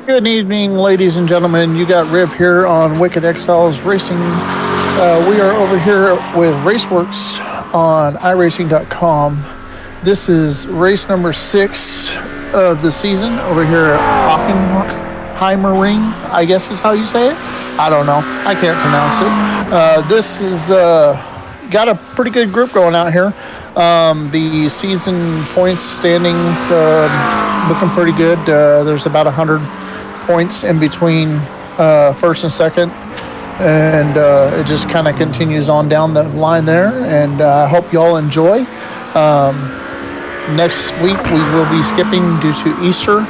Good evening, ladies and gentlemen. You got Riv here on Wicked XL's Racing. We are over here with RaceWerks on iRacing.com. This is race number 6 of the season over here at Hockenheimring, I guess is how you say it. I don't know. I can't pronounce it. This is got a pretty good group going out here. The season points standings looking pretty good. There's about 100 points in between first and second, and it just kind of continues on down the line there, and I hope you all enjoy. Next week we will be skipping due to Easter.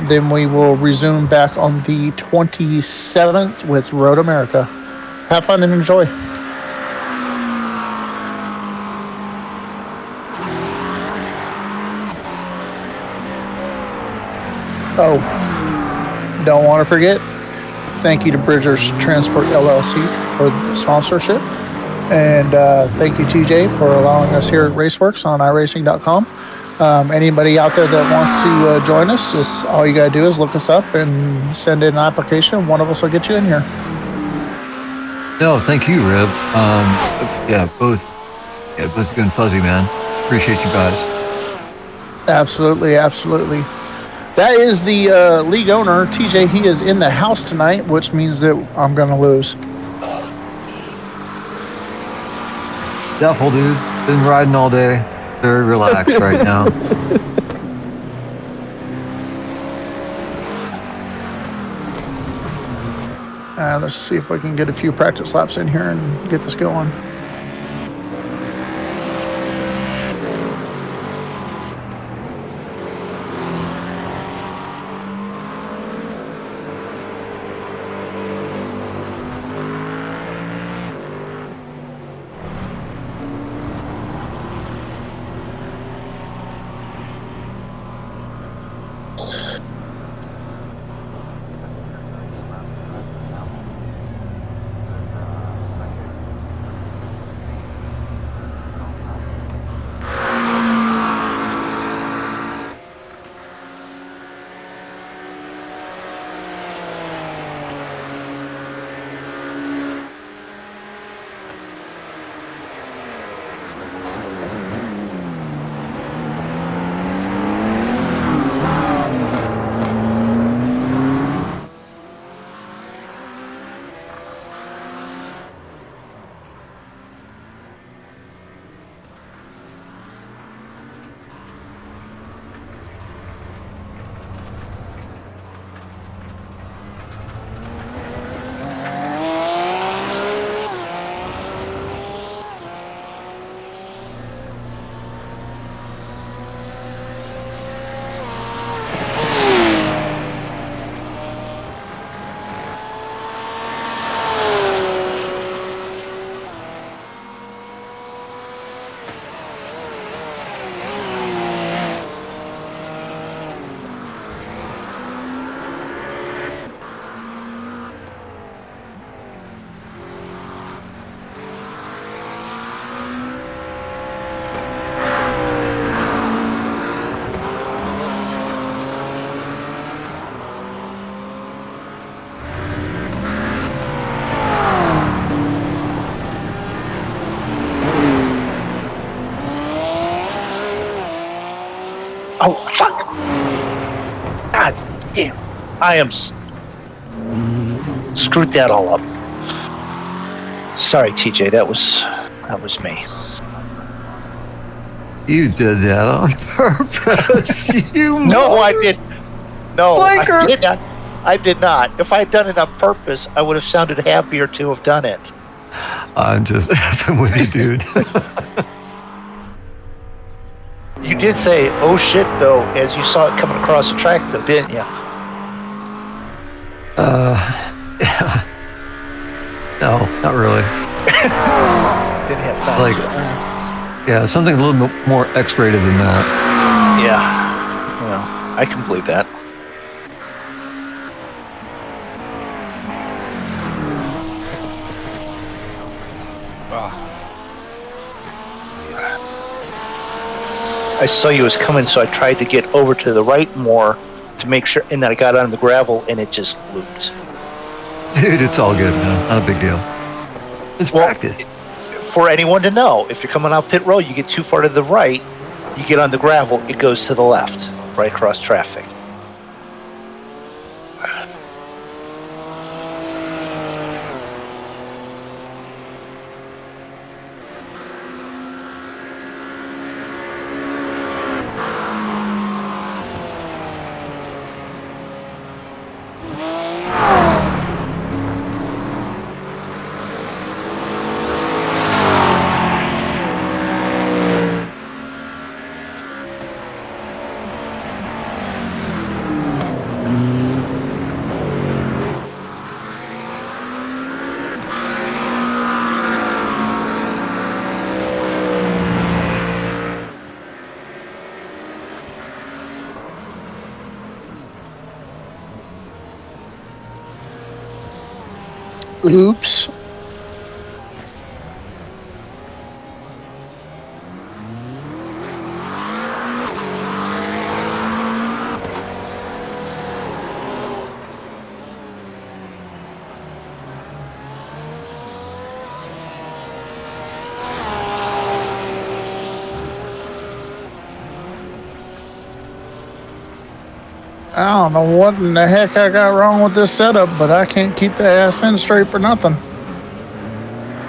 Then we will resume back on the 27th with Road America. Have fun and enjoy. Oh, don't want to forget, thank you to Bridgers Transport LLC for the sponsorship. And thank you, TJ, for allowing us here at RaceWerks on iRacing.com. Anybody out there that wants to join us, just all you got to do is look us up and send in an application. One of us will get you in here. No, thank you, Rib. Both good and fuzzy, man. Appreciate you guys. Absolutely. That is the league owner, TJ. He is in the house tonight, which means that I'm going to lose. Duffel, dude. Been riding all day. Very relaxed right now. Let's see if we can get a few practice laps in here and get this going. Oh, fuck! God damn. I am... screwed that all up. Sorry, TJ, that was me. You did that on purpose. No, I did. No, Blinker. I did not. I did not. If I had done it on purpose, I would have sounded happier to have done it. I'm just effing with you, dude. You did say, oh shit, though, as you saw it coming across the track, though, didn't you? Yeah. No, not really. Didn't have time to. Yeah, something a little bit more X-rated than that. Yeah. Well, I can believe that. I saw you was coming, so I tried to get over to the right more to make sure, and then I got on the gravel and it just looped. Dude, it's all good, man. Not a big deal. It's practice. For anyone to know, if you're coming out pit road, you get too far to the right, you get on the gravel, it goes to the left, right across traffic. Oops. I don't know what in the heck I got wrong with this setup, but I can't keep the ass end straight for nothing.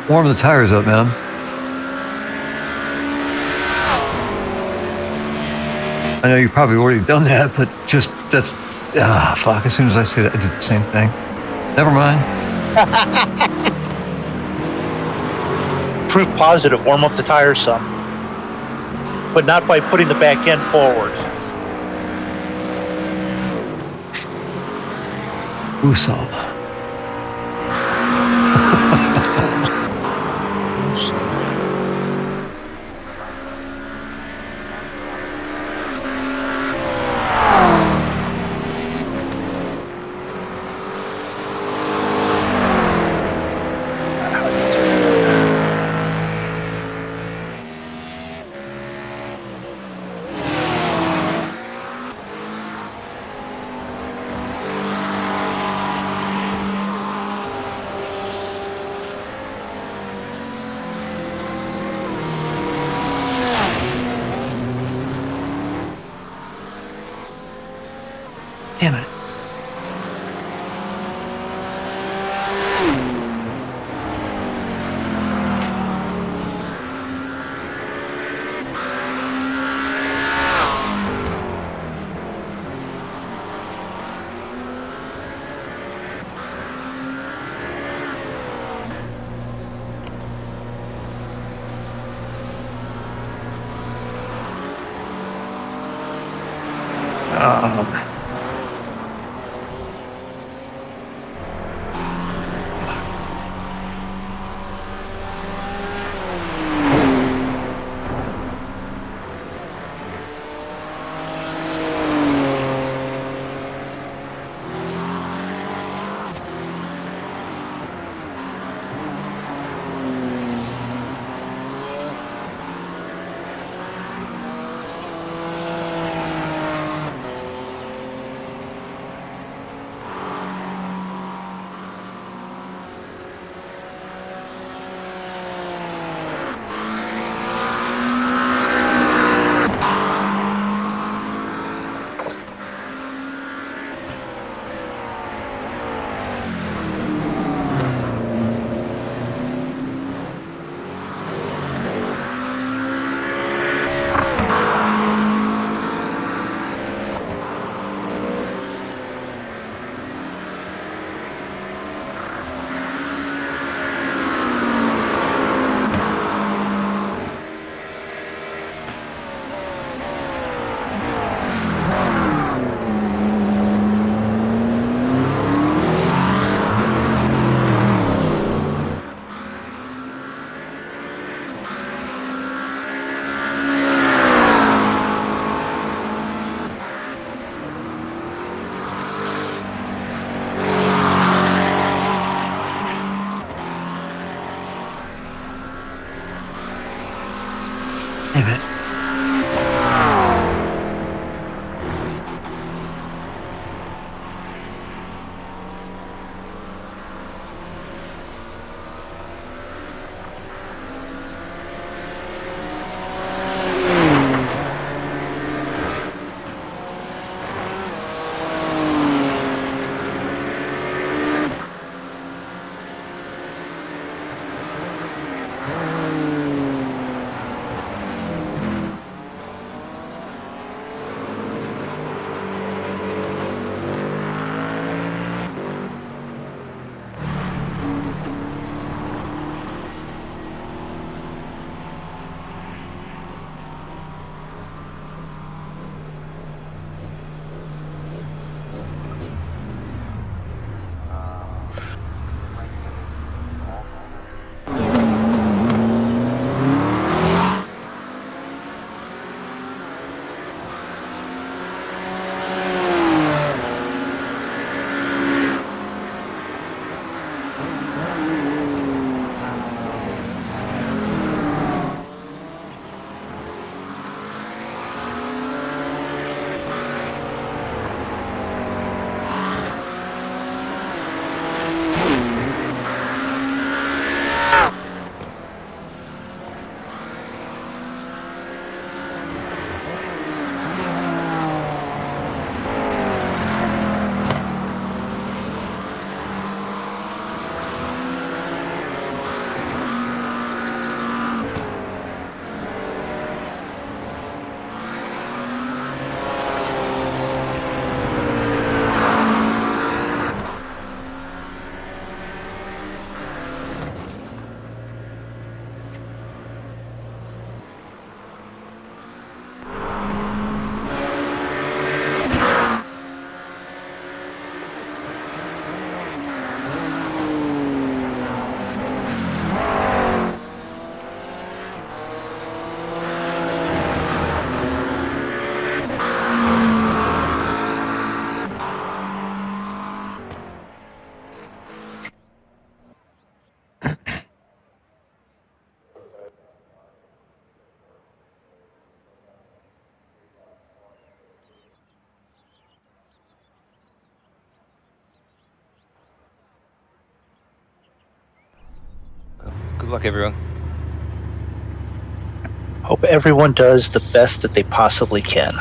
Warm the tires up, man. I know you've probably already done that, but fuck. As soon as I say that, I did the same thing. Never mind. Proof positive, warm up the tires some. But not by putting the back end forward. Usopp. Damn it. Damn it. luck, everyone. Hope everyone does the best that they possibly can.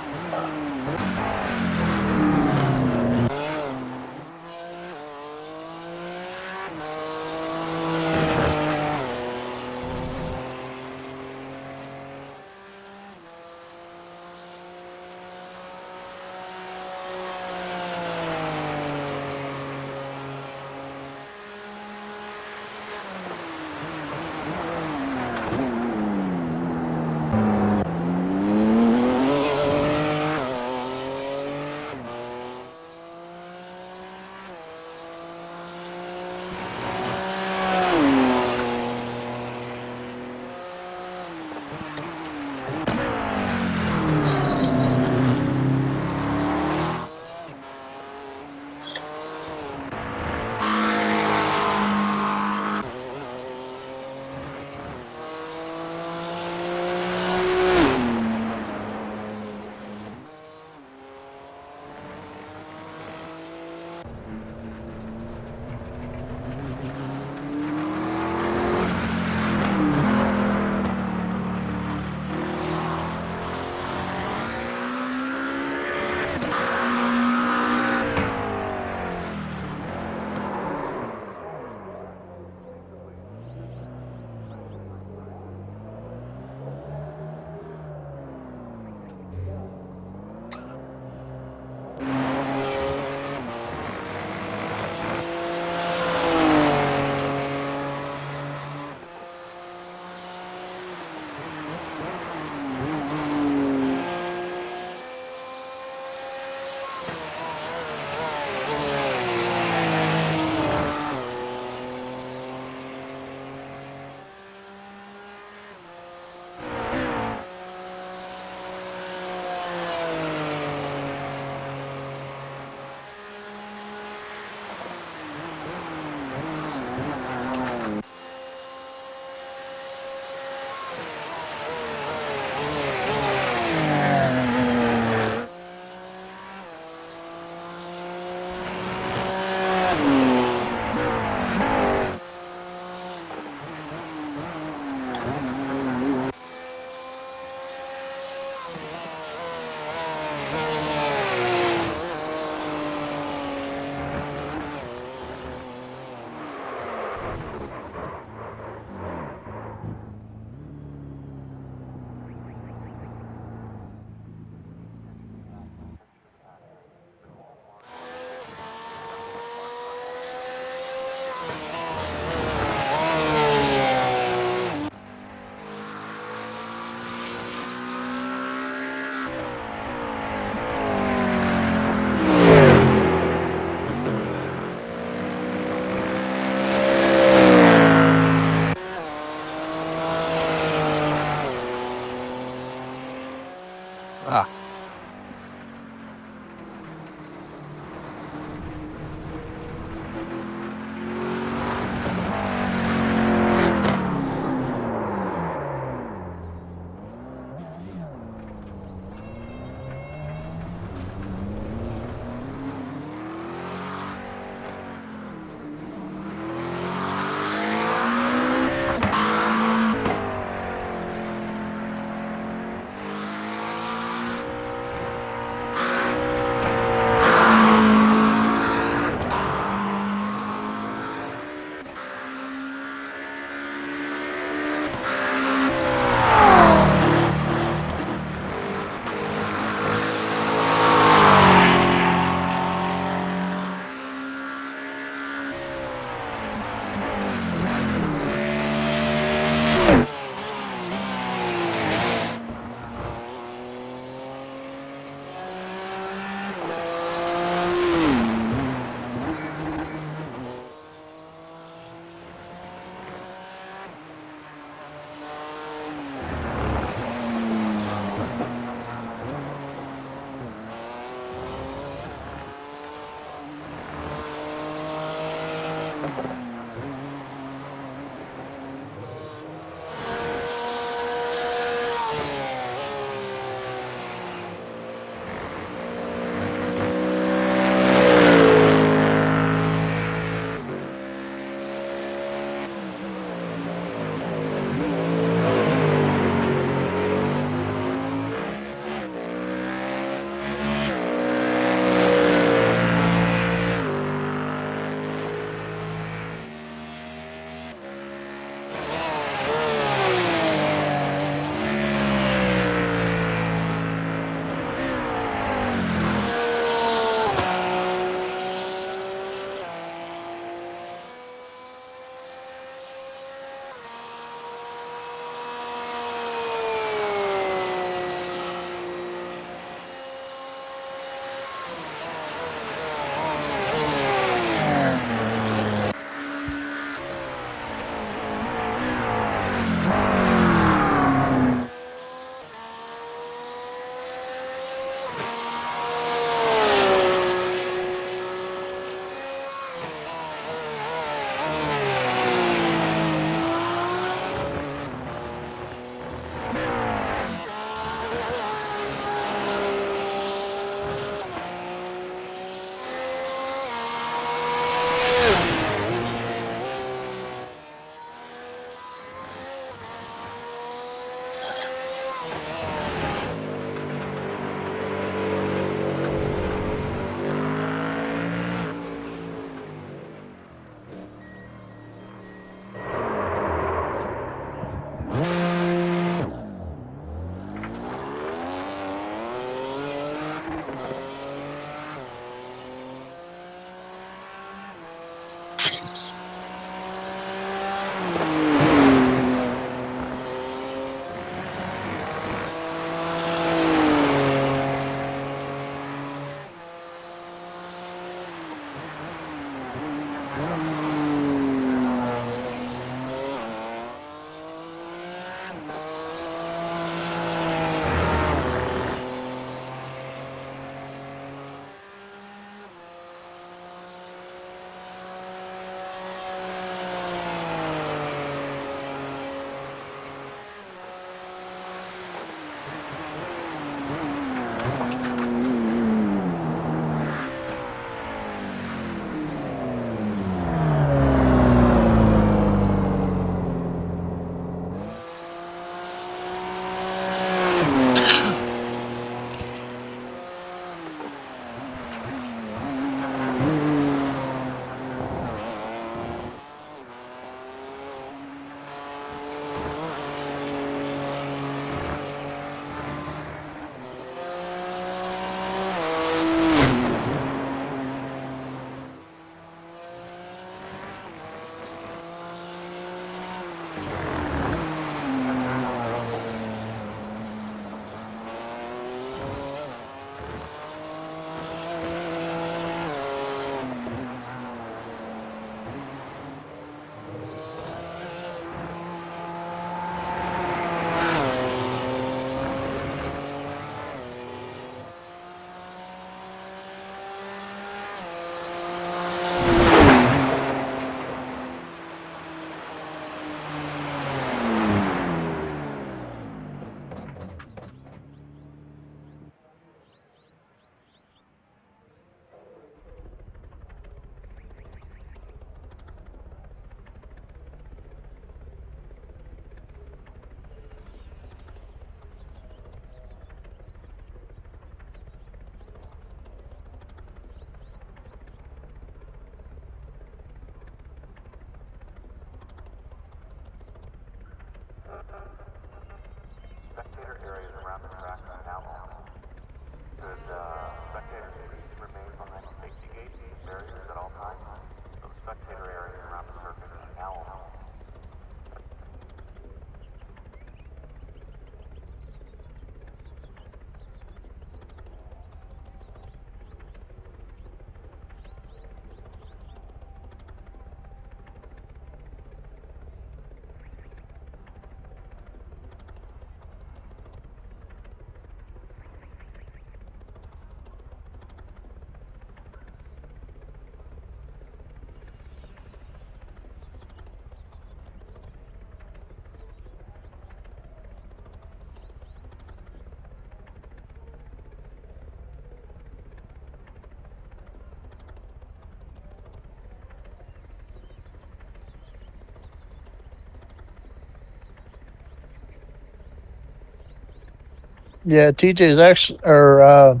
Yeah, TJ's actually, or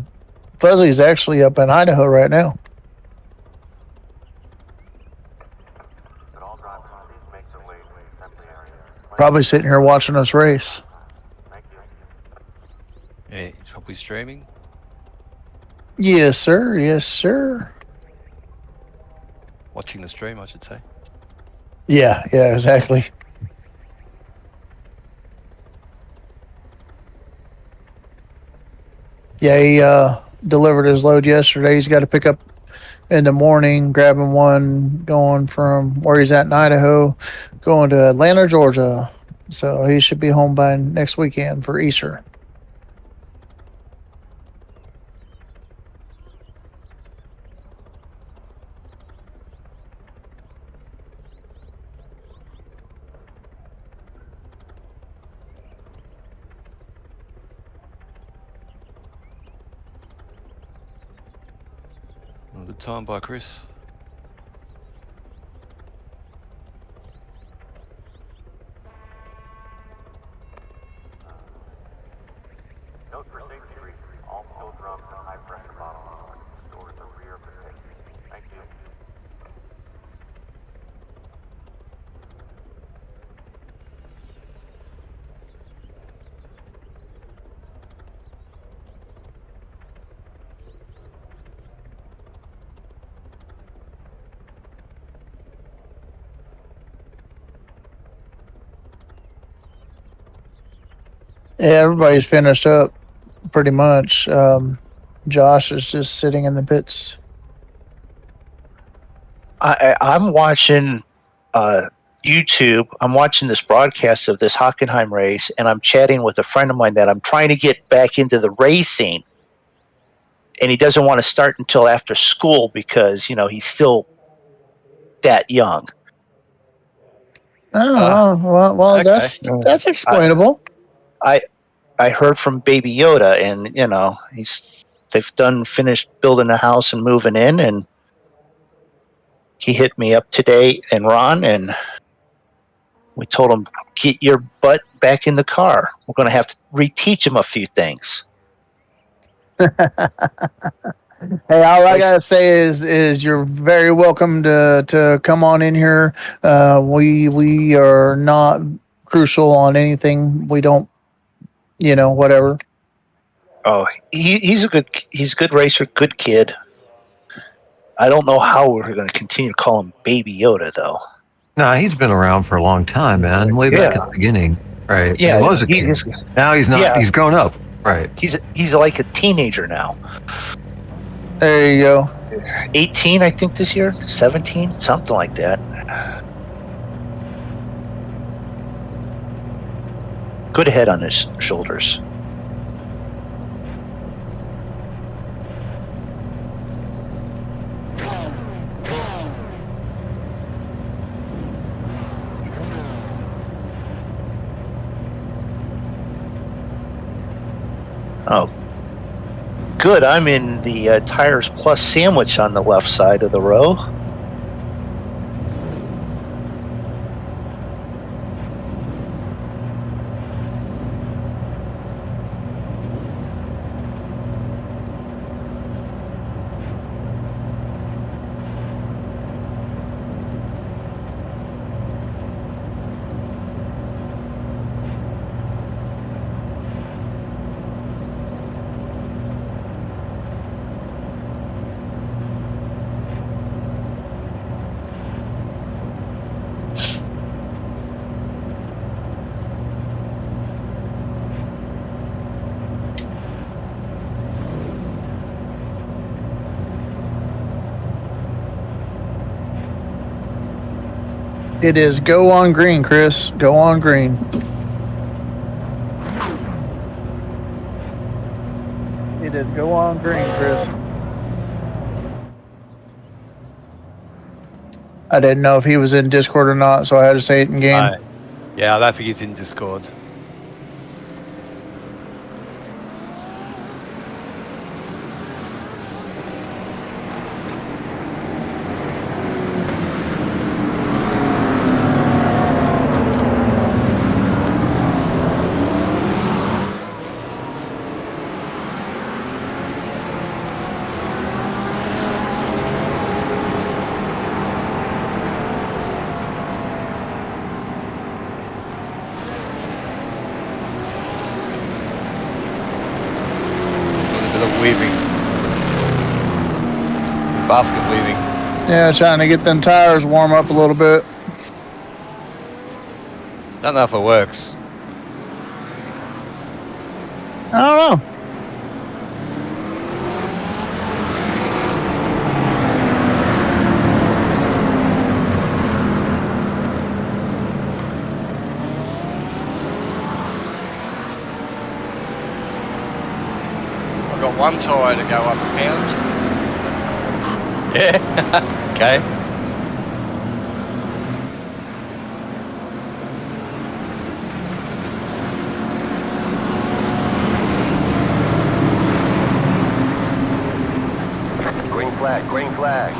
Fuzzy's actually up in Idaho right now. Probably sitting here watching us race. Hey, probably streaming. Yes, sir. Yes, sir. Watching the stream, I should say. Yeah, exactly. Yeah, he delivered his load yesterday. He's got to pick up in the morning, grabbing one going from where he's at in Idaho, going to Atlanta, Georgia. So he should be home by next weekend for Easter. Good time by Chris. Note for safety reasons, all fuel drums and high pressure bottles are stored at the rear of the tank. Thank you. Yeah, everybody's finished up pretty much. Josh is just sitting in the pits. I'm watching YouTube. I'm watching this broadcast of this Hockenheim race, and I'm chatting with a friend of mine that I'm trying to get back into the racing, and he doesn't want to start until after school because he's still that young. Oh, well, okay. that's explainable. I heard from Baby Yoda, and they've finished building a house and moving in, and he hit me up today and Ron, and we told him, get your butt back in the car. We're going to have to reteach him a few things. Hey, all I gotta say is you're very welcome to come on in here. We are not crucial on anything. We don't, whatever. Oh, he's a good racer, good kid. I don't know how we're going to continue to call him Baby Yoda, though. No, he's been around for a long time, man. Way back at the beginning, right? Yeah, he was a kid. Now he's not. Yeah. He's grown up, right? He's like a teenager now. There you go. 18, I think, this year. 17, something like that. Good head on his shoulders. Oh, good. I'm in the Tires Plus sandwich on the left side of the row. It is go on green, Chris. Go on green. It is go on green, Chris. I didn't know if he was in Discord or not, so I had to say it in game. Yeah, I don't think he's in Discord. Basket weaving. Yeah, trying to get them tires warm up a little bit. Don't know if it works. I don't know. I've got one tyre to go up a pound. Yeah. Okay. Green flag, green flag.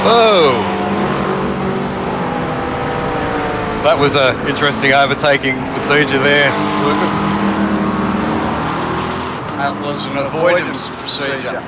Whoa! That was a interesting overtaking procedure there, Lucas. That was an avoidance procedure.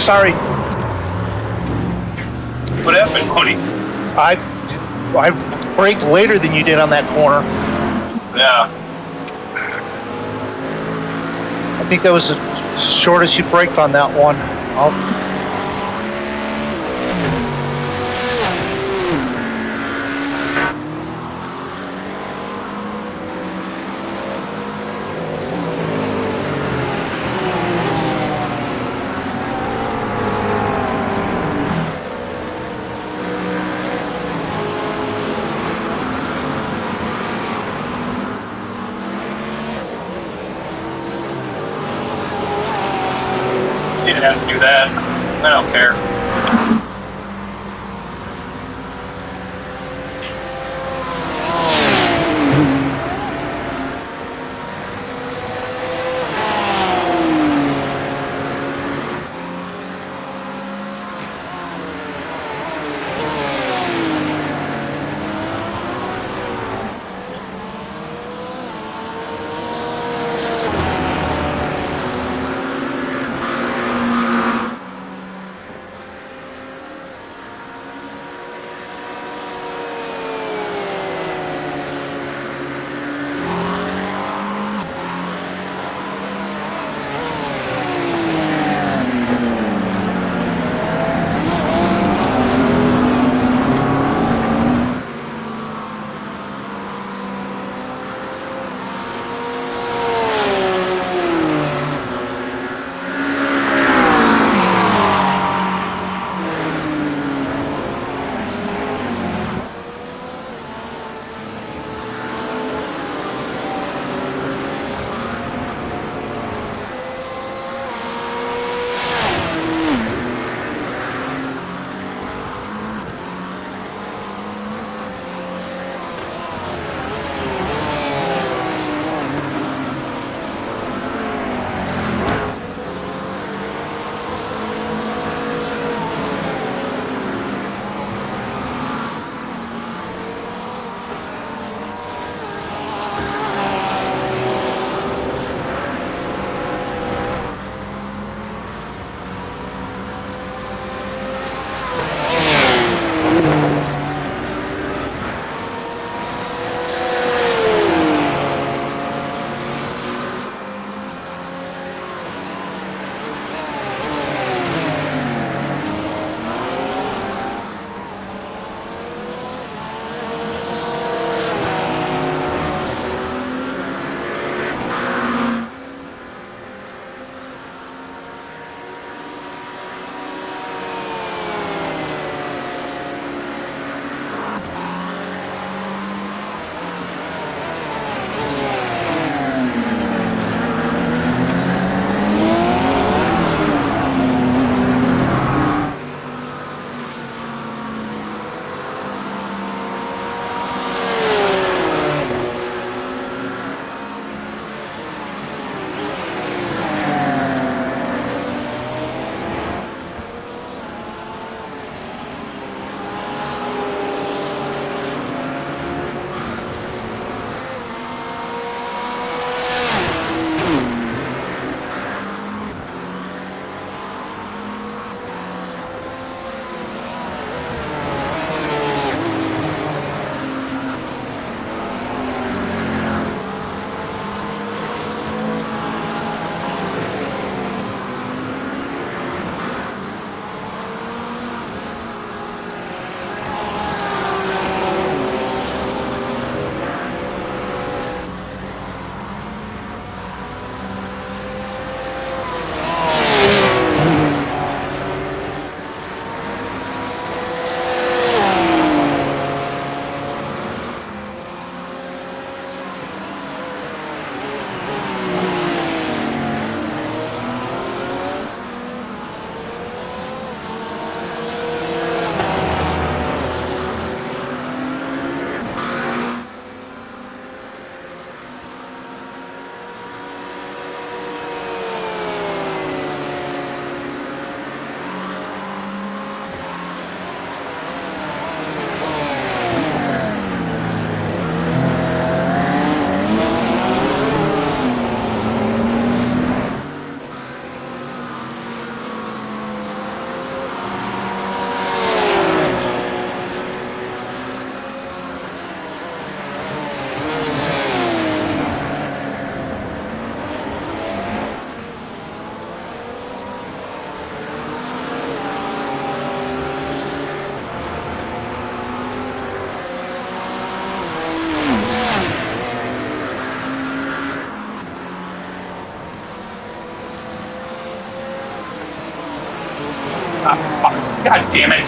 Sorry, What happened, Cody? I braked later than you did on that corner. Yeah. I think that was the shortest you braked on that one. You didn't have to do that. I don't care. God damn it.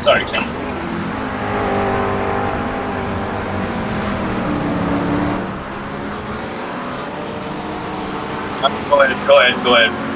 Sorry, Tim. Go ahead.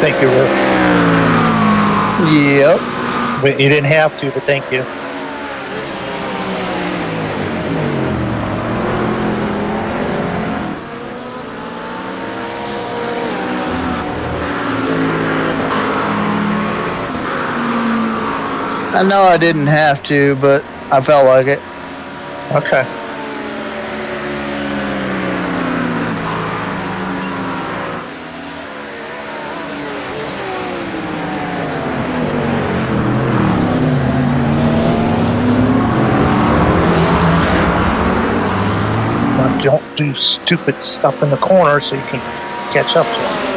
Thank you, Riff. Yep. But you didn't have to, but thank you. I know I didn't have to, but I felt like it. Okay. Now, don't do stupid stuff in the corner so you can catch up to them.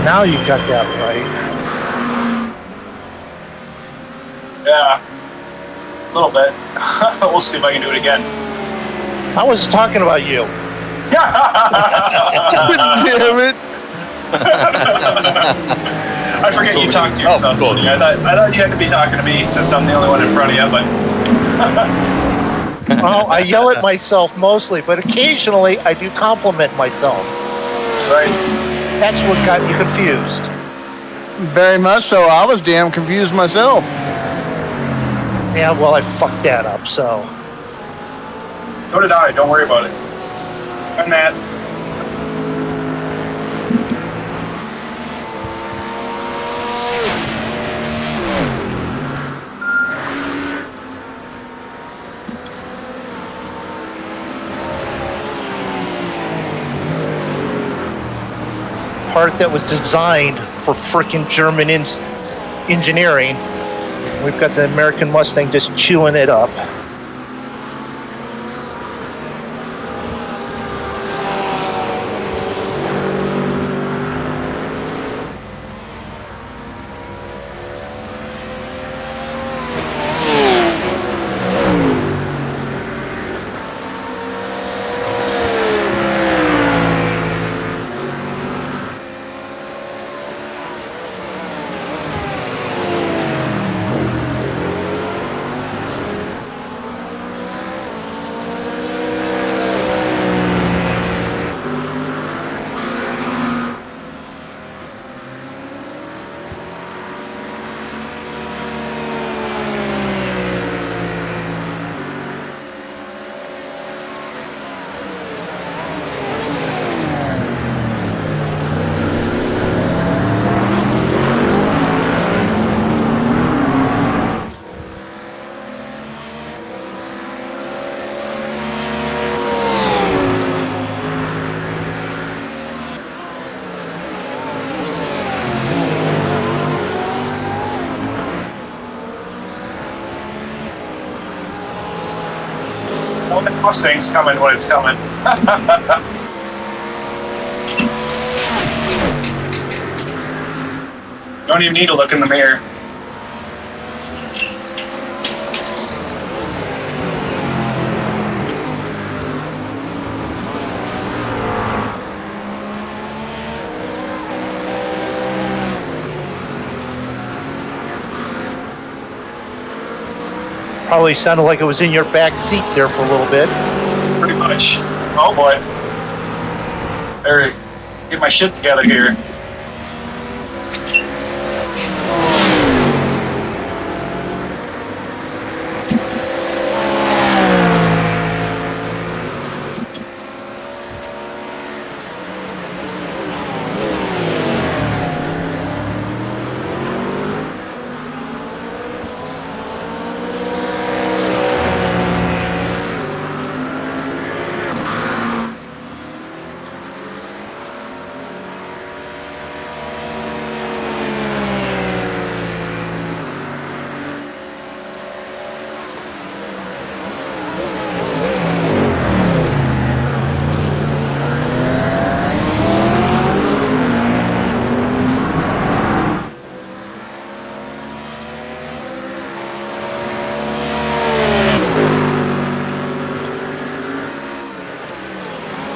Now you got that right. Yeah. A little bit. We'll see if I can do it again. I was talking about you. Damn it. I forget you talk to yourself. cool. I thought you had to be talking to me since I'm the only one in front of you, but Well, I yell at myself mostly, but occasionally I do compliment myself. right. That's what got you confused. Very much so. I was damn confused myself. Yeah, well, I fucked that up, so. So did I. Don't worry about it. And that. Part that was designed for frickin' German engineering. We've got the American Mustang just chewing it up. Well, the Mustang's coming when it's coming. Don't even need to look in the mirror. Probably sounded like it was in your back seat there for a little bit. Pretty much. Oh boy. There, get my shit together here.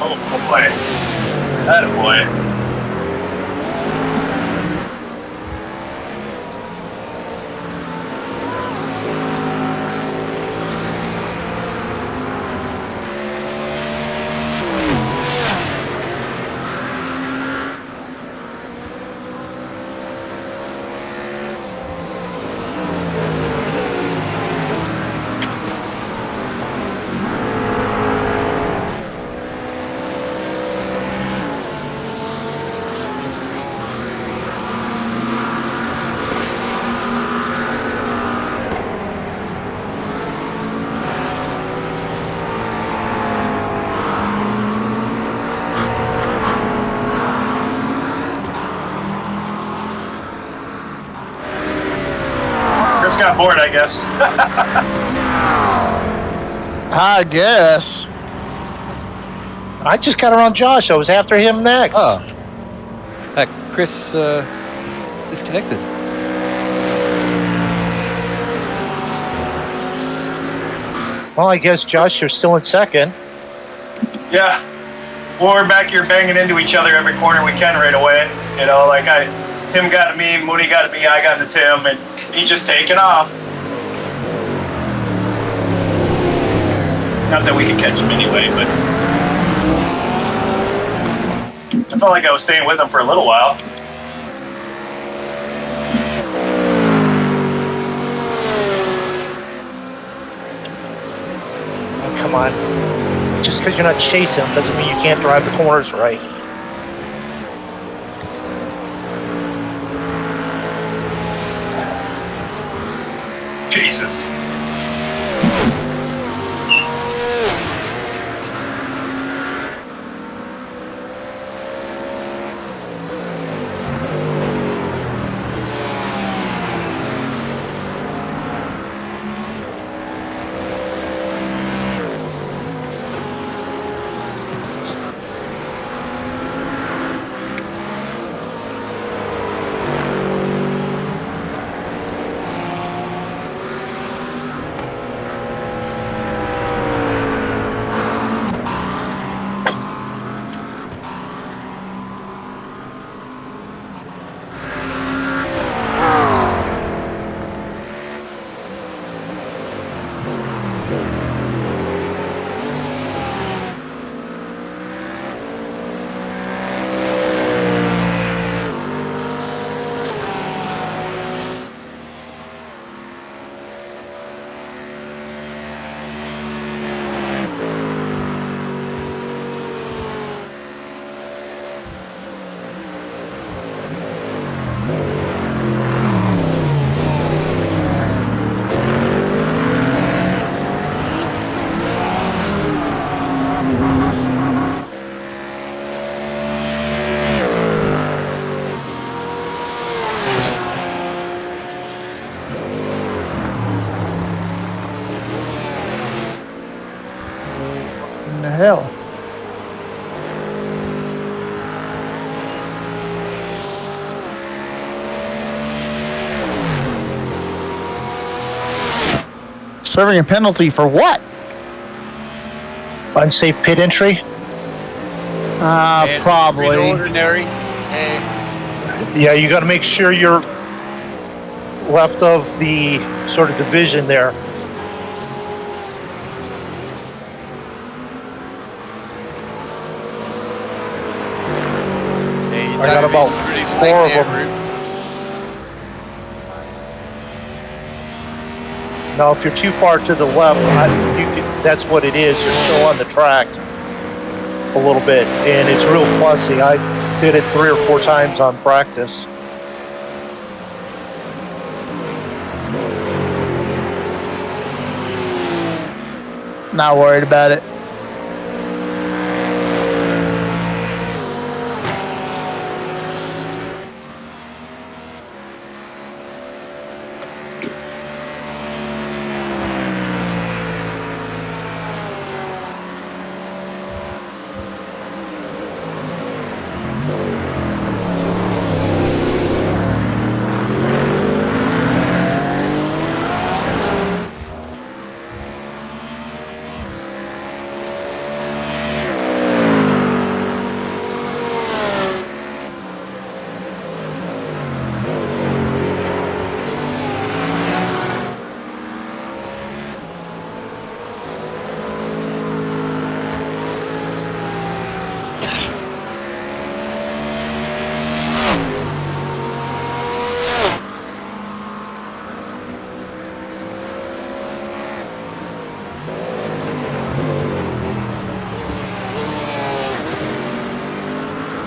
Oh boy. That boy. Chris got bored, I guess. I guess. I just got around Josh. I was after him next. Oh. Chris disconnected. Well, I guess, Josh, you're still in second. Yeah. Well, we're back here banging into each other every corner we can right away. You know, like Tim got to me, Mooney got to me, I got to Tim, and he's just taking off. Not that we could catch him anyway, but I felt like I was staying with him for a little while. Oh, come on. Just because you're not chasing him doesn't mean you can't drive the corners right. Jesus. In the hell? Serving a penalty for what? Unsafe pit entry? And Probably. Ordinary. Yeah, you got to make sure you're left of the sort of division there. I got about 4 of them. Now, if you're too far to the left, that's what it is. You're still on the track a little bit, and it's real fussy. I did it 3 or 4 times on practice. Not worried about it.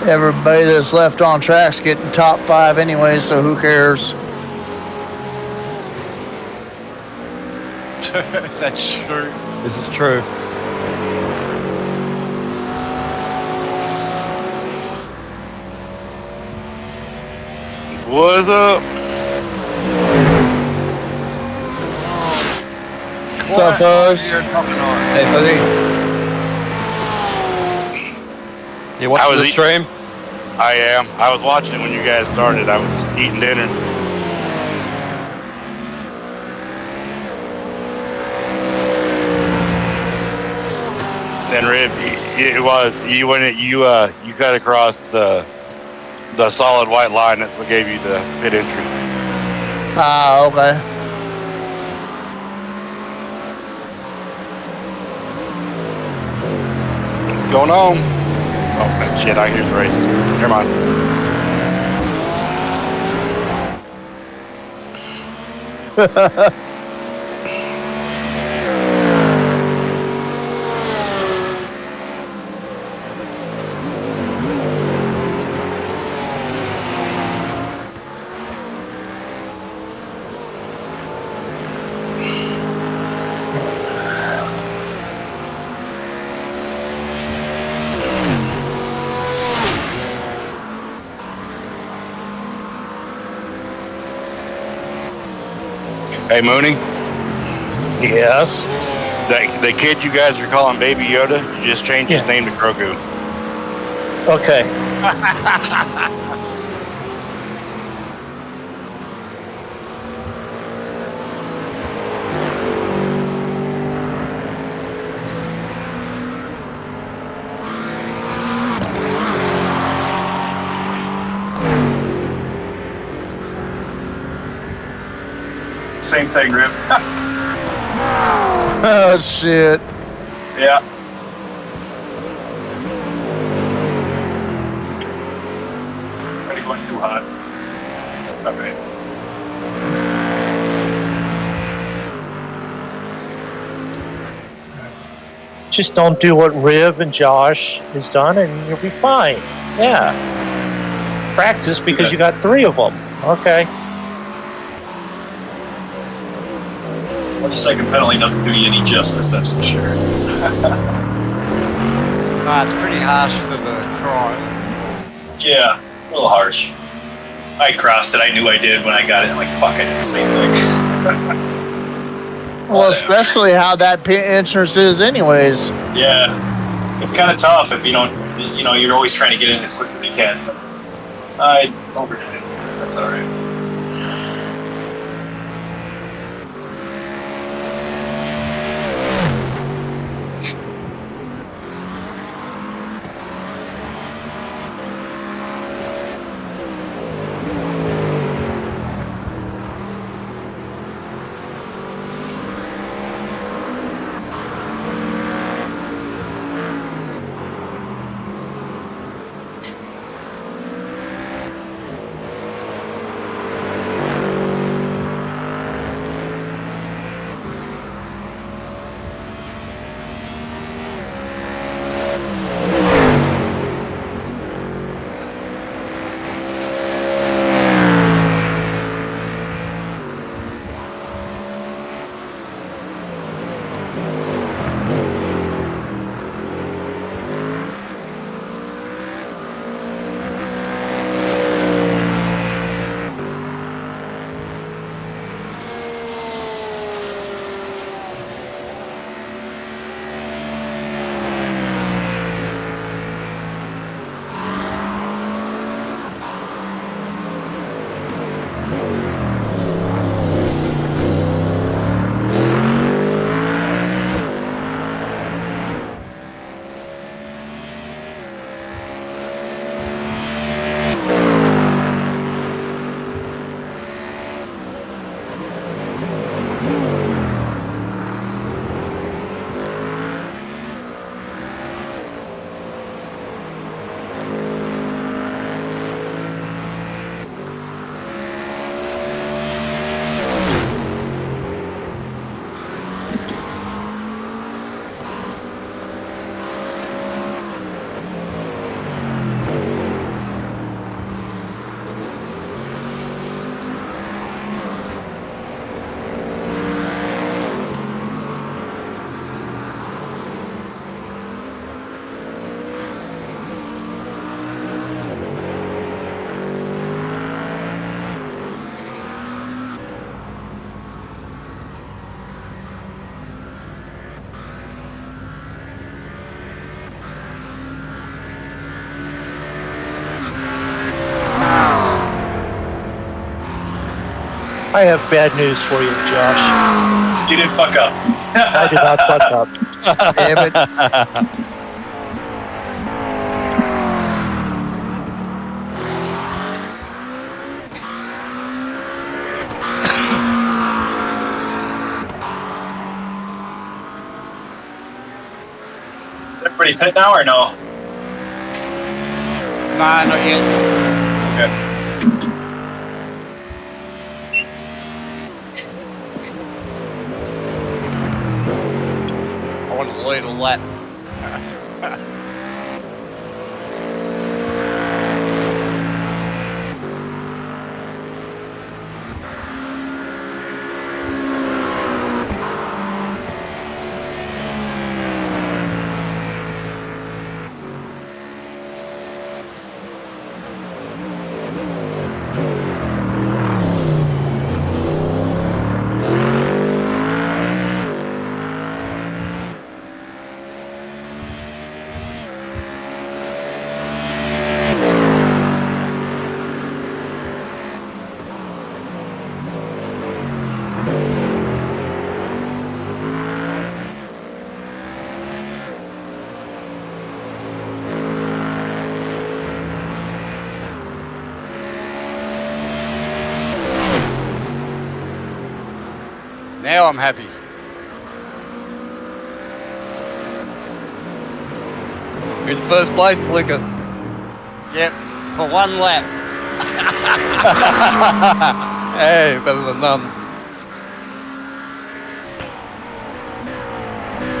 Everybody that's left on track's getting top 5 anyway, so who cares? That's true. This is true. What's up? What's up, fellas? Hey, buddy. You watching the stream? I am. I was watching it when you guys started. I was eating dinner. Then Rib, it was you went you cut across the solid white line. That's what gave you the pit entry. Ah, okay. What's going on? Oh shit! I hear the race. Never mind. Hey Mooney, Yes. the kid you guys are calling Baby Yoda, you just changed his name to Grogu. Okay. Same thing, Rip. Oh shit. Yeah. Already going too hot. Okay. Just don't do what Riv and Josh has done, and you'll be fine. Yeah. Practice because you got 3 of them. Okay. 20-second penalty doesn't do you any justice, that's for sure. It's pretty harsh for the cross. Yeah, a little harsh. I crossed it. I knew I did when I got it. I'm like, fuck, I did the same thing. Well, especially how that pit entrance is, anyways. Yeah. It's kind of tough if you don't, you're always trying to get in as quick as you can. But I overdid it. That's all right. I have bad news for you, Josh. You didn't fuck up. I did not fuck up. Damn it. Everybody pit now or no? Nah, not yet. Okay. I want to lead a lap. Now I'm happy. In first place, Blinker. Yep, for one lap. Hey, better than none.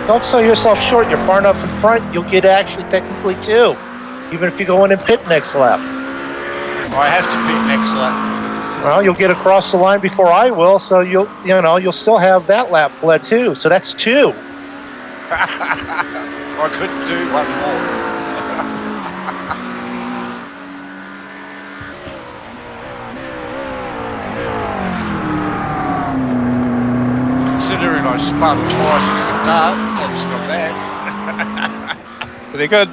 Don't sell yourself short. You're far enough in front. You'll get actually technically 2, even if you go in and pit next lap. I have to pit next lap. Well, you'll get across the line before I will, so you'll still have that lap led too. So that's 2. I could do one more. Considering I spun twice at the start, that's not bad. Pretty good.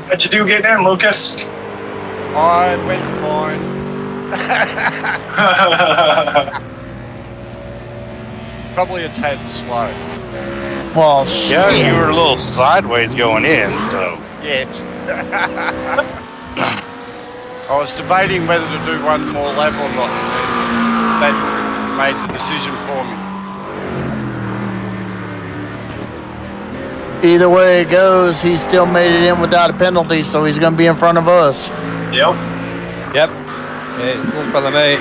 How'd you do getting in, Lucas? I went fine. Probably a tad slow. Well, Yeah, shit. you were a little sideways going in, so. Yeah. I was debating whether to do one more lap or not. And that made the decision for me. Either way it goes, he still made it in without a penalty, so he's going to be in front of us. Yep. Yep. Yeah, it's still in front of me.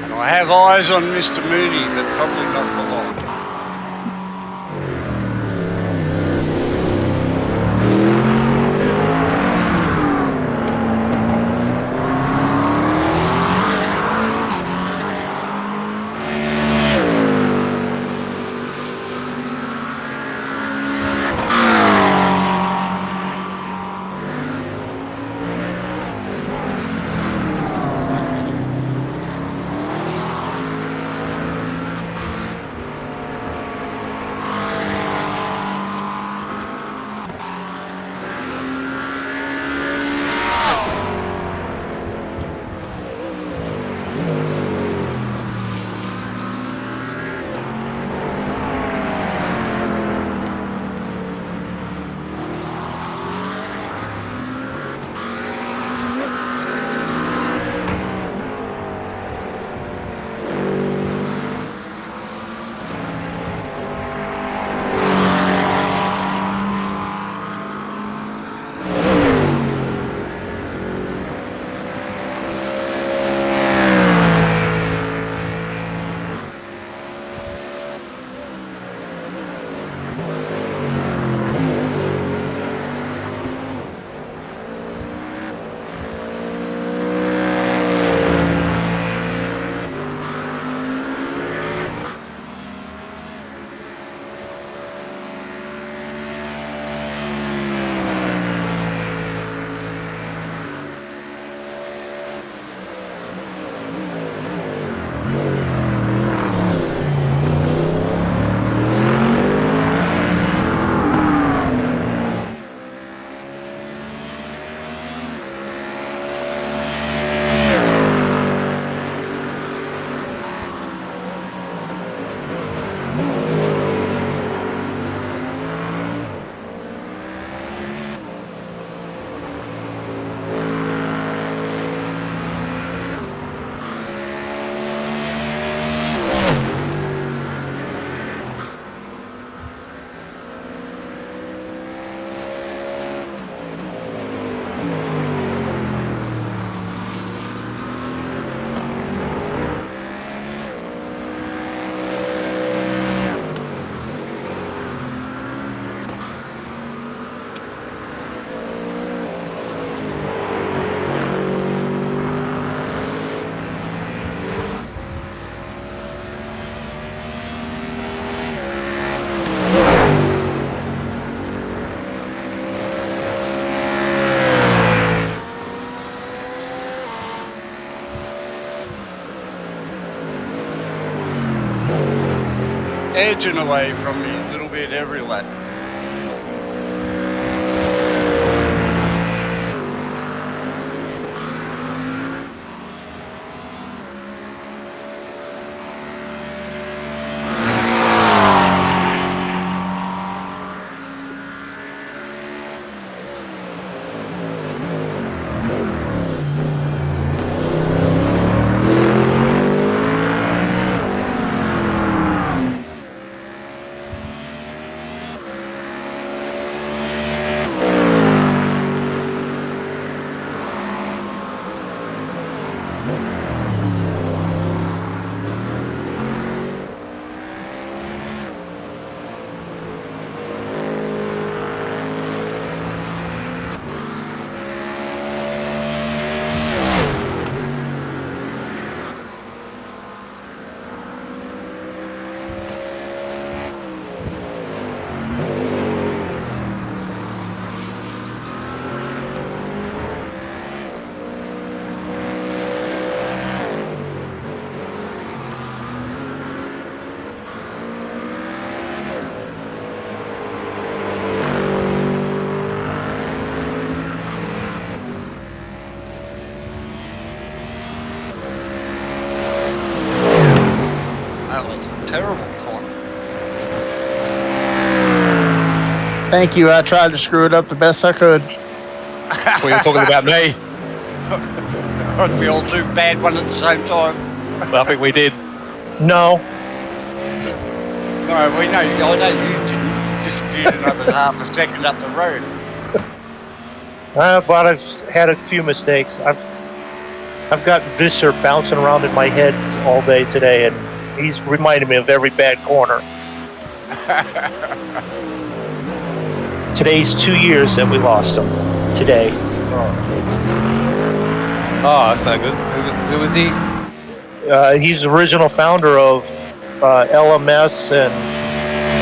And I have eyes on Mr. Mooney, but probably not for long. edging away from me a little bit every lap. Terrible corner. Thank you. I tried to screw it up the best I could. We were talking about me. We all do bad one at the same time. I think we did. No, No, we know. I know you didn't. Just viewed another half a second up the road. but I've had a few mistakes. I've got Visser bouncing around in my head all day today, and he's reminded me of every bad corner. Today's 2 years that we lost him. Today. Oh, that's no good. Who was he? He's the original founder of LMS and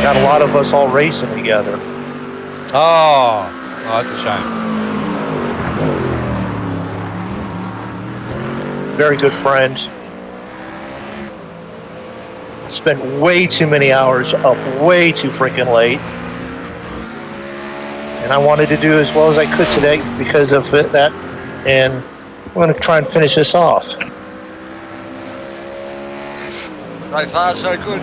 got a lot of us all racing together. Oh, that's a shame. Very good friend. Spent way too many hours up way too freaking late. And I wanted to do as well as I could today because of that. And I'm going to try and finish this off. So far, so good.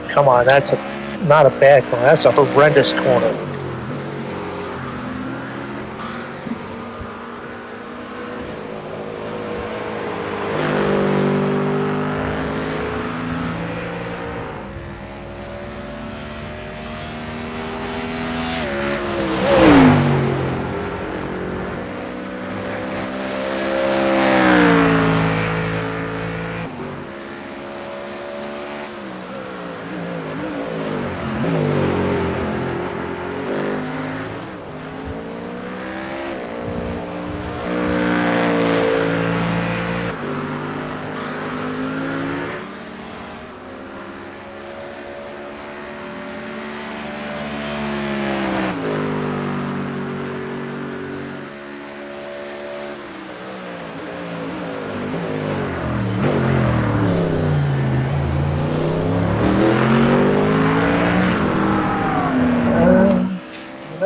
Come on, that's not a bad corner. That's a horrendous corner.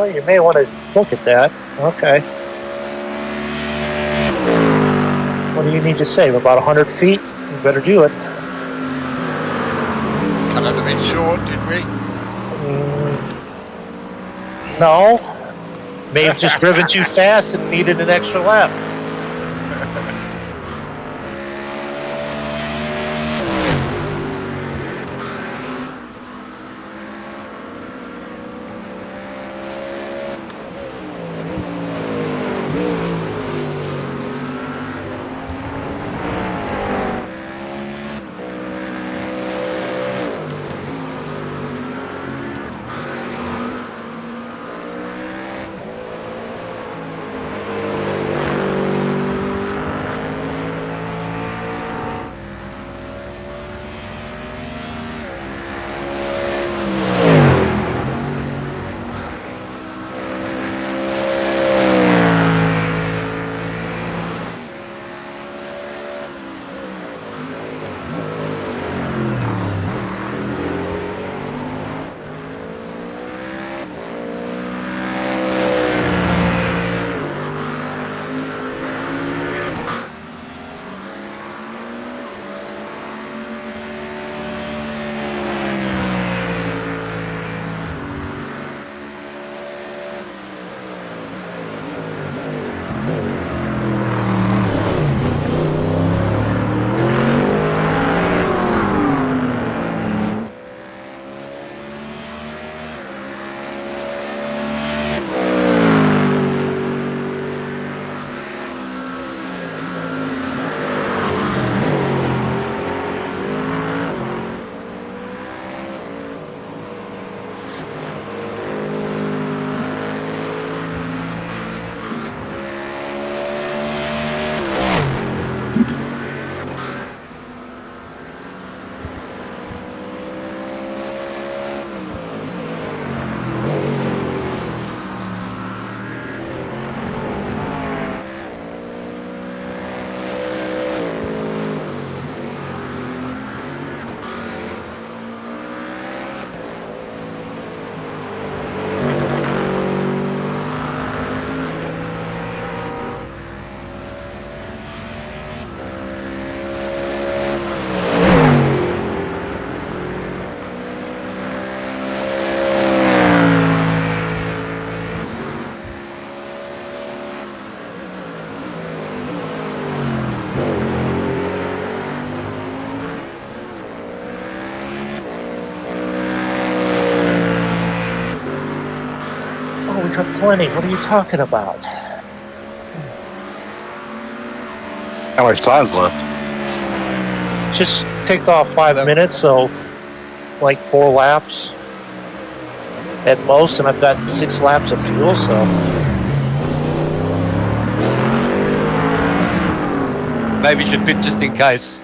Well, you may want to look at that. Okay. What do you need to save? About 100 feet? You better do it. Cut it a bit short, did we? No. May have just driven too fast and needed an extra lap. Plenty. What are you talking about? How much time's left? Just take off 5 minutes, so like 4 laps at most, and I've got 6 laps of fuel, so. Maybe you should pit just in case.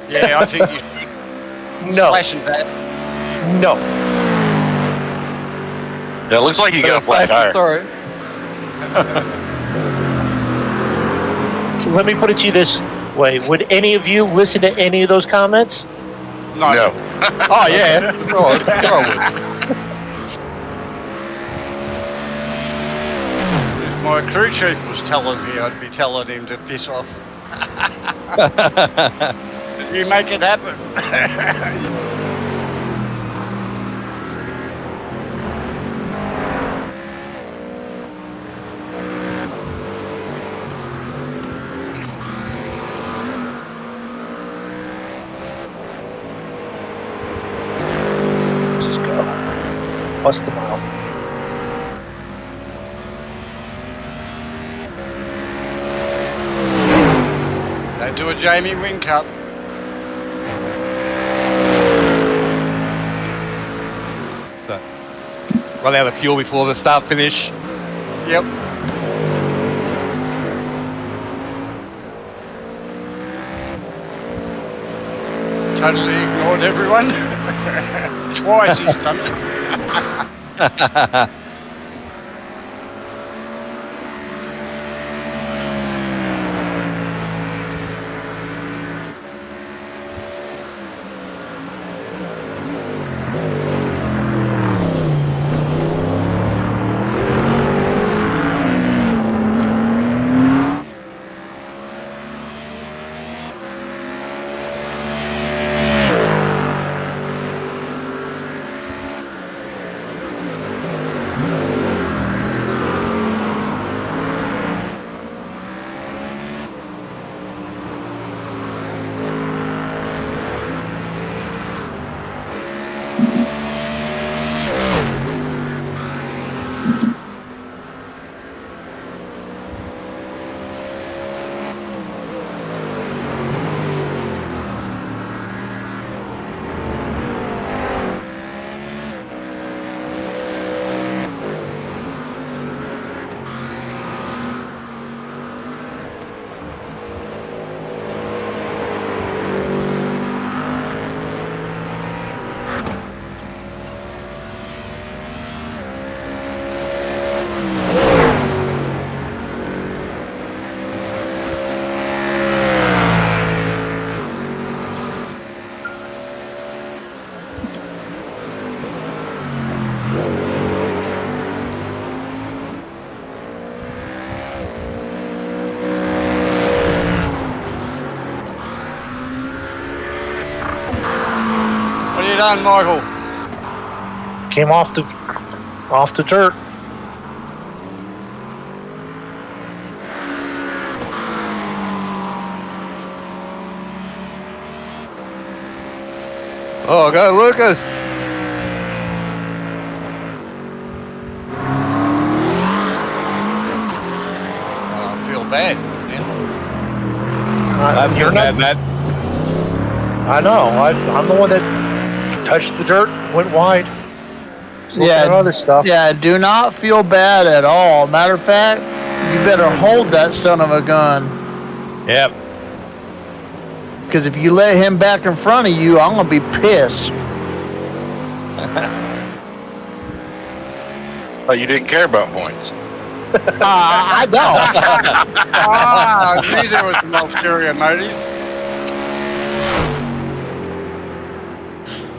Yeah, I think you should. No. Splash and that. No. Yeah, it looks like you got a flat tire. Sorry. Let me put it to you this way. Would any of you listen to any of those comments? No. Oh yeah. Sure, sure I would. If my crew chief was telling me, I'd be telling him to piss off. You make it happen. Just go. Bust them out. Don't do a Jamie Wing Cup. Run out of fuel before the start finish. Yep. Totally ignored everyone. Twice he's done it. done, Michael? Came off the dirt. Oh, go Lucas. I feel bad. You're not. Matt. I know. I'm the one that touched the dirt, went wide. Looking at other stuff. Yeah, do not feel bad at all. Matter of fact, you better hold that son of a gun. Yep. Because if you let him back in front of you, I'm going to be pissed. But you didn't care about points. I don't. Ah, I knew there was an ulterior motive.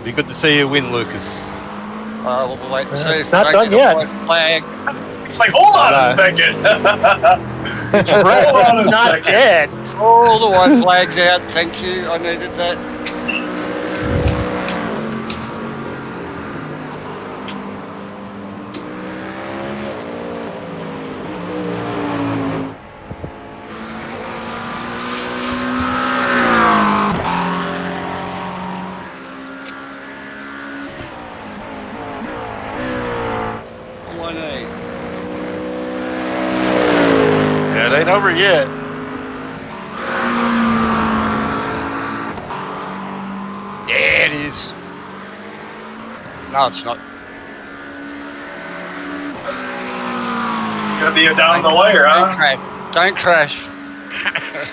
Be good to see you win, Lucas. We'll wait and see. It's not Don't done get a yet. white flag. It's like, hold on a second. Hold on a Not second. dead. All the white flags out. Thank you. I needed that. Yeah, it ain't over yet. Yeah, it is. No, it's not. Gonna be down the wire, Don't huh? crash. Don't crash.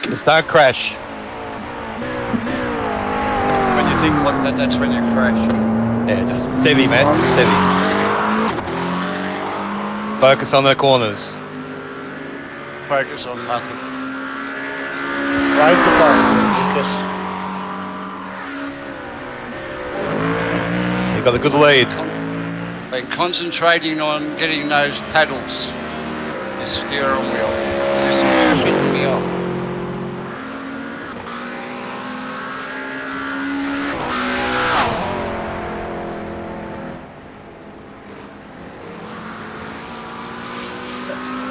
Just don't crash. When you think like that, that's when you crash. Yeah, just steady, man. Just steady. Focus on the corners. Focus on nothing. Ride the bus, Lucas. You got a good lead. Been concentrating on getting those paddles. The steering wheel. Just hitting me off.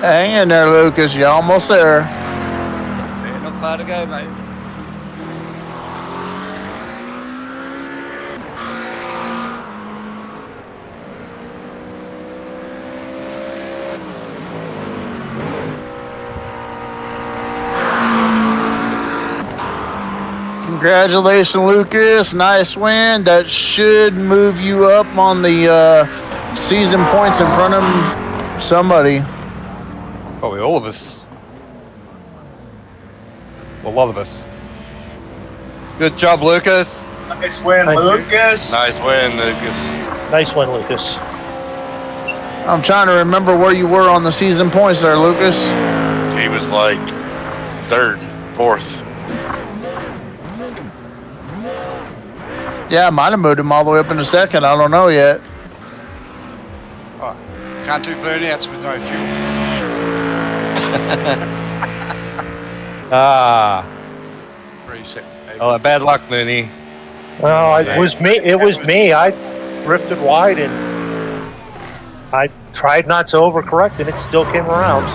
Hang in there, Lucas. You're almost there. Yeah, not far to go, mate. Congratulations, Lucas. Nice win. That should move you up on the season points in front of somebody. Probably all of us. Well, a lot of us. Good job, Lucas. Nice win, Thank you. Lucas. Nice win, Lucas. Nice one, Lucas. I'm trying to remember where you were on the season points there, Lucas. He was like third, fourth. Yeah, I might have moved him all the way up in a second. I don't know yet. Oh, can't do burnouts with no fuel. Ah. Reset. Oh, bad luck, Mooney. Well, it was me. It was me. I drifted wide and I tried not to overcorrect, and it still came around.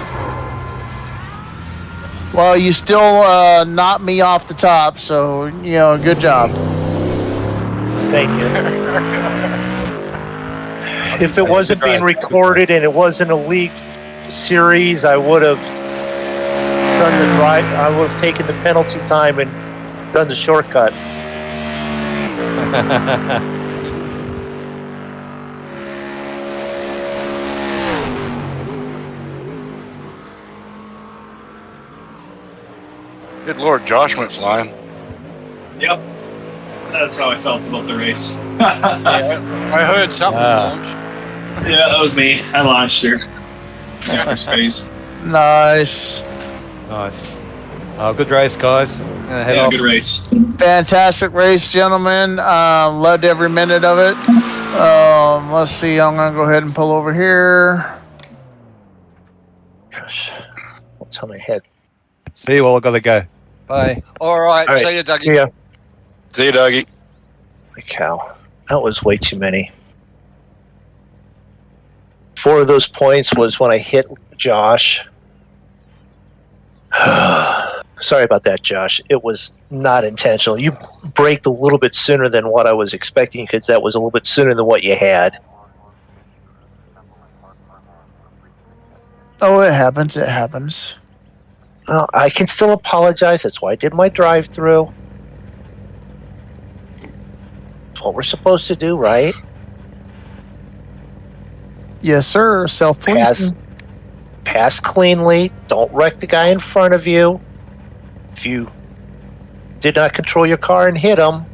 Well, you still knocked me off the top, so, good job. Thank you. If it wasn't being recorded and it wasn't a league series, I would have done the drive. I would have taken the penalty time and done the shortcut. Good Lord, Josh went flying. Yep. That's how I felt about the race. I heard something launch. Yeah, that was me. I launched her. Space. Nice. Nice. Oh, good race, guys. Head Yeah, off. good race. Fantastic race, gentlemen. Loved every minute of it. Let's see. I'm going to go ahead and pull over here. Gosh, what's on my head? See you all. I gotta go. Bye. All right. All right, See you, Dougie. see ya. See you, Dougie. Holy cow. That was way too many. 4 of those points was when I hit Josh. Sorry about that, Josh. It was not intentional. You braked a little bit sooner than what I was expecting because that was a little bit sooner than what you had. Oh, it happens. It happens. Well, I can still apologize. That's why I did my drive-through. It's what we're supposed to do, right? Yes, sir. Self-policing. Pass cleanly. Don't wreck the guy in front of you. If you did not control your car and hit him,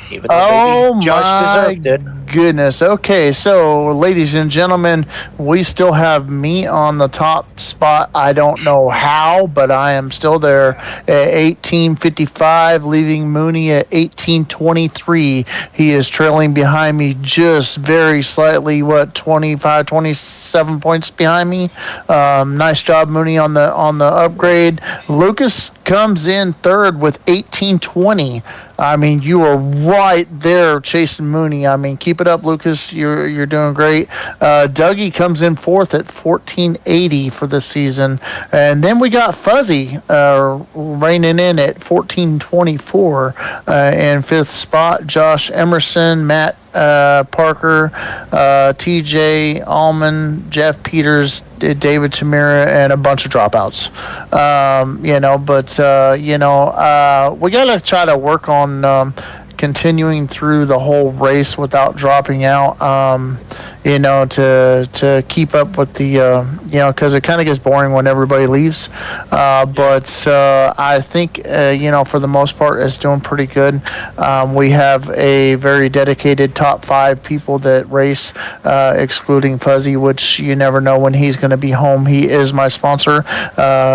even though maybe Josh deserved it. Goodness. Okay, so ladies and gentlemen, we still have me on the top spot. I don't know how, but I am still there at 1855, leaving Mooney at 1823. He is trailing behind me just very slightly, 25, 27 points behind me. Nice job, Mooney, on the upgrade. Lucas comes in third with 1820. I mean, you are right there chasing Mooney. I mean, keep it up, Lucas. You're doing great. Dougie comes in fourth at 1480 for the season. And then we got Fuzzy reigning in at 1424 in fifth spot. Josh Emerson, Matt Parker, TJ Allman, Jeff Peters, David Tamira, and a bunch of dropouts. We got to try to work on continuing through the whole race without dropping out, to keep up with the, because it kind of gets boring when everybody leaves. But I think, for the most part, it's doing pretty good. We have a very dedicated top 5 people that race, excluding Fuzzy, which you never know when he's going to be home. He is my sponsor.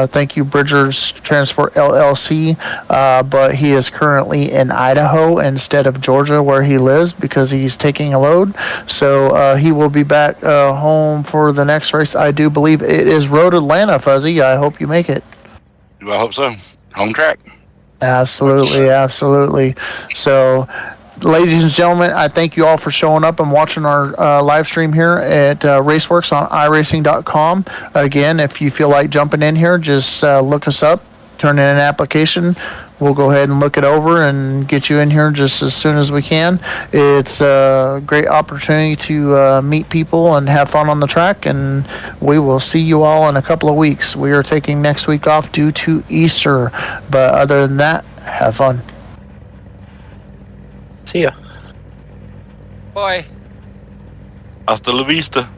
Thank you, Bridgers Transport LLC. But he is currently in Idaho instead of Georgia, where he lives, because he's taking a load. So he will be back home for the next race. I do believe it is Road Atlanta, Fuzzy. I hope you make it. Do I hope so? Home track. Absolutely. So, ladies and gentlemen, I thank you all for showing up and watching our live stream here at RaceWerks on iRacing.com. Again, if you feel like jumping in here, just look us up, turn in an application. We'll go ahead and look it over and get you in here just as soon as we can. It's a great opportunity to meet people and have fun on the track, and we will see you all in a couple of weeks. We are taking next week off due to Easter, but other than that, have fun. See ya. Bye. Hasta la vista.